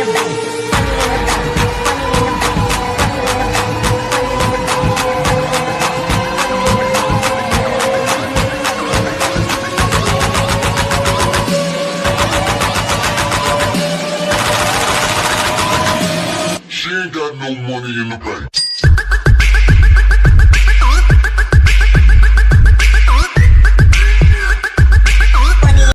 She ain't got no money in the bank.